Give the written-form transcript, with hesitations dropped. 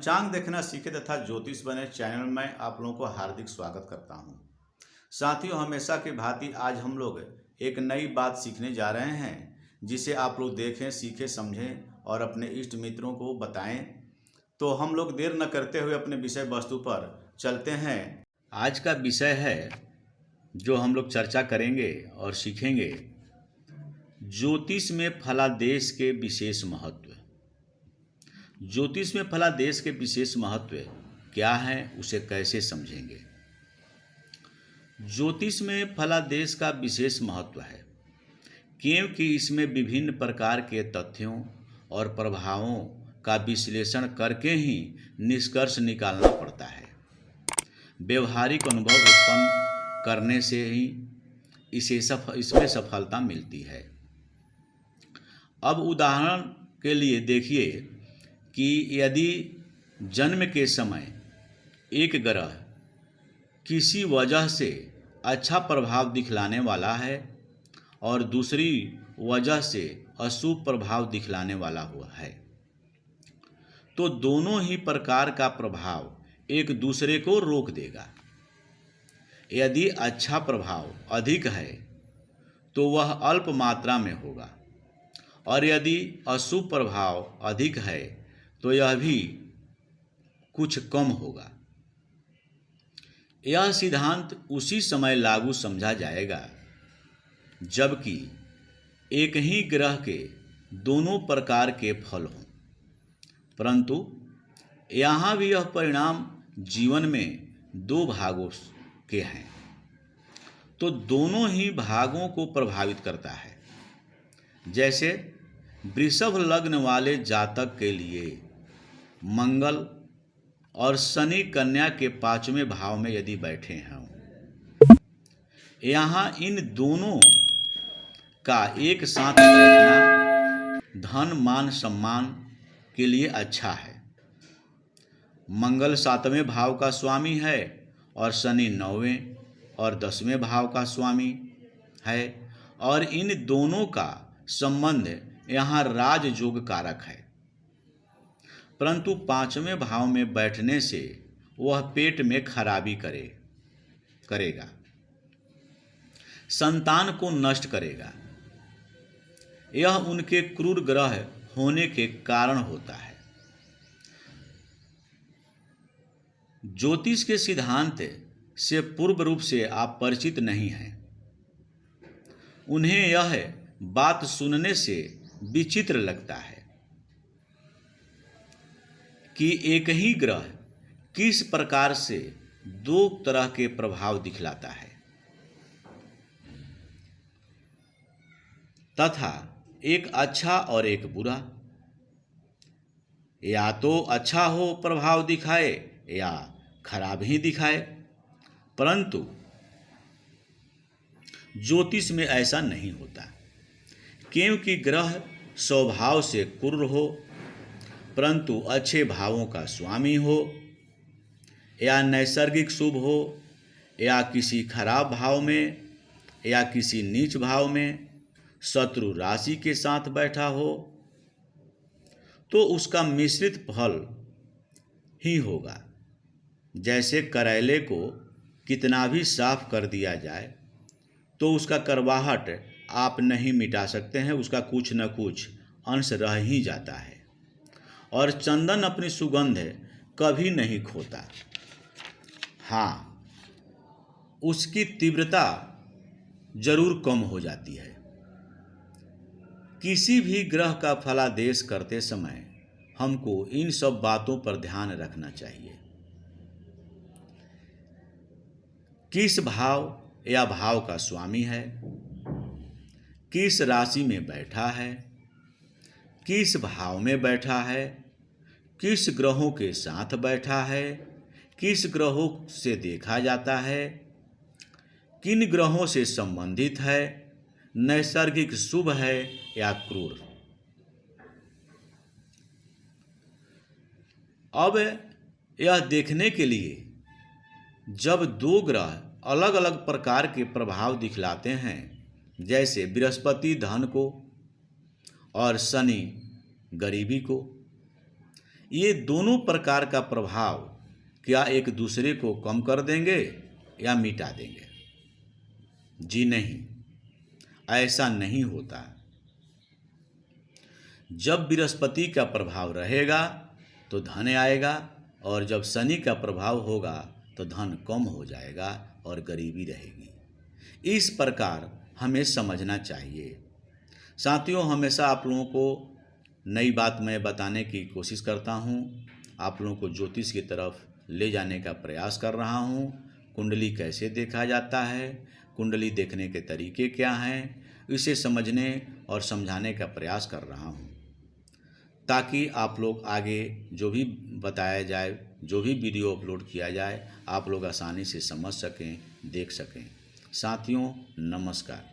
पंचांग देखना सीखे तथा ज्योतिष बने चैनल में आप लोगों को हार्दिक स्वागत करता हूं। साथियों, हमेशा की भांति आज हम लोग एक नई बात सीखने जा रहे हैं, जिसे आप लोग देखें, सीखें, समझें और अपने इष्ट मित्रों को बताएं। तो हम लोग देर न करते हुए अपने विषय वस्तु पर चलते हैं। आज का विषय है जो हम लोग चर्चा करेंगे और सीखेंगे, ज्योतिष में फलादेश के विशेष महत्व। ज्योतिष में फलादेश के विशेष महत्व क्या है, उसे कैसे समझेंगे। ज्योतिष में फलादेश का विशेष महत्व है क्योंकि इसमें विभिन्न प्रकार के तथ्यों और प्रभावों का विश्लेषण करके ही निष्कर्ष निकालना पड़ता है। व्यवहारिक अनुभव उत्पन्न करने से ही इसमें सफलता मिलती है। अब उदाहरण के लिए देखिए कि यदि जन्म के समय एक ग्रह किसी वजह से अच्छा प्रभाव दिखलाने वाला है और दूसरी वजह से अशुभ प्रभाव दिखलाने वाला हुआ है, तो दोनों ही प्रकार का प्रभाव एक दूसरे को रोक देगा। यदि अच्छा प्रभाव अधिक है तो वह अल्प मात्रा में होगा और यदि अशुभ प्रभाव अधिक है तो यह भी कुछ कम होगा। यह सिद्धांत उसी समय लागू समझा जाएगा जबकि एक ही ग्रह के दोनों प्रकार के फल हों, परंतु यहाँ भी यह परिणाम जीवन में दो भागों के हैं, तो दोनों ही भागों को प्रभावित करता है। जैसे वृषभ लग्न वाले जातक के लिए मंगल और शनि कन्या के 5वें भाव में यदि बैठे हों, यहाँ इन दोनों का एक साथ बैठना धन मान सम्मान के लिए अच्छा है। मंगल 7वें भाव का स्वामी है और शनि 9वें और 10वें भाव का स्वामी है, और इन दोनों का संबंध यहाँ राजयोग कारक है। परंतु 5वें भाव में बैठने से वह पेट में खराबी करेगा, संतान को नष्ट करेगा। यह उनके क्रूर ग्रह होने के कारण होता है। ज्योतिष के सिद्धांत से पूर्ण रूप से आप परिचित नहीं हैं। उन्हें यह बात सुनने से विचित्र लगता है कि एक ही ग्रह किस प्रकार से दो तरह के प्रभाव दिखलाता है तथा एक अच्छा और एक बुरा। या तो अच्छा हो प्रभाव दिखाए या खराब ही दिखाए, परंतु ज्योतिष में ऐसा नहीं होता क्योंकि ग्रह स्वभाव से क्रूर हो परंतु अच्छे भावों का स्वामी हो, या नैसर्गिक शुभ हो, या किसी खराब भाव में या किसी नीच भाव में शत्रु राशि के साथ बैठा हो, तो उसका मिश्रित फल ही होगा। जैसे करेले को कितना भी साफ कर दिया जाए तो उसका करवाहट आप नहीं मिटा सकते हैं, उसका कुछ न कुछ अंश रह ही जाता है। और चंदन अपनी सुगंध कभी नहीं खोता। हाँ, उसकी तीव्रता जरूर कम हो जाती है। किसी भी ग्रह का फलादेश करते समय हमको इन सब बातों पर ध्यान रखना चाहिए। किस भाव या भाव का स्वामी है, किस राशि में बैठा है, किस भाव में बैठा है, किस ग्रहों के साथ बैठा है, किस ग्रहों से देखा जाता है, किन ग्रहों से संबंधित है, नैसर्गिक शुभ है या क्रूर। अब यह देखने के लिए जब दो ग्रह अलग अलग प्रकार के प्रभाव दिखलाते हैं, जैसे बृहस्पति धन को और शनि गरीबी को, ये दोनों प्रकार का प्रभाव क्या एक दूसरे को कम कर देंगे या मिटा देंगे? जी नहीं, ऐसा नहीं होता। जब बृहस्पति का प्रभाव रहेगा तो धन आएगा, और जब शनि का प्रभाव होगा तो धन कम हो जाएगा और गरीबी रहेगी। इस प्रकार हमें समझना चाहिए। साथियों, हमेशा आप लोगों को नई बात मैं बताने की कोशिश करता हूँ, आप लोगों को ज्योतिष की तरफ ले जाने का प्रयास कर रहा हूँ। कुंडली कैसे देखा जाता है, कुंडली देखने के तरीके क्या हैं, इसे समझने और समझाने का प्रयास कर रहा हूँ, ताकि आप लोग आगे जो भी बताया जाए, जो भी वीडियो अपलोड किया जाए, आप लोग आसानी से समझ सकें, देख सकें। साथियों, नमस्कार।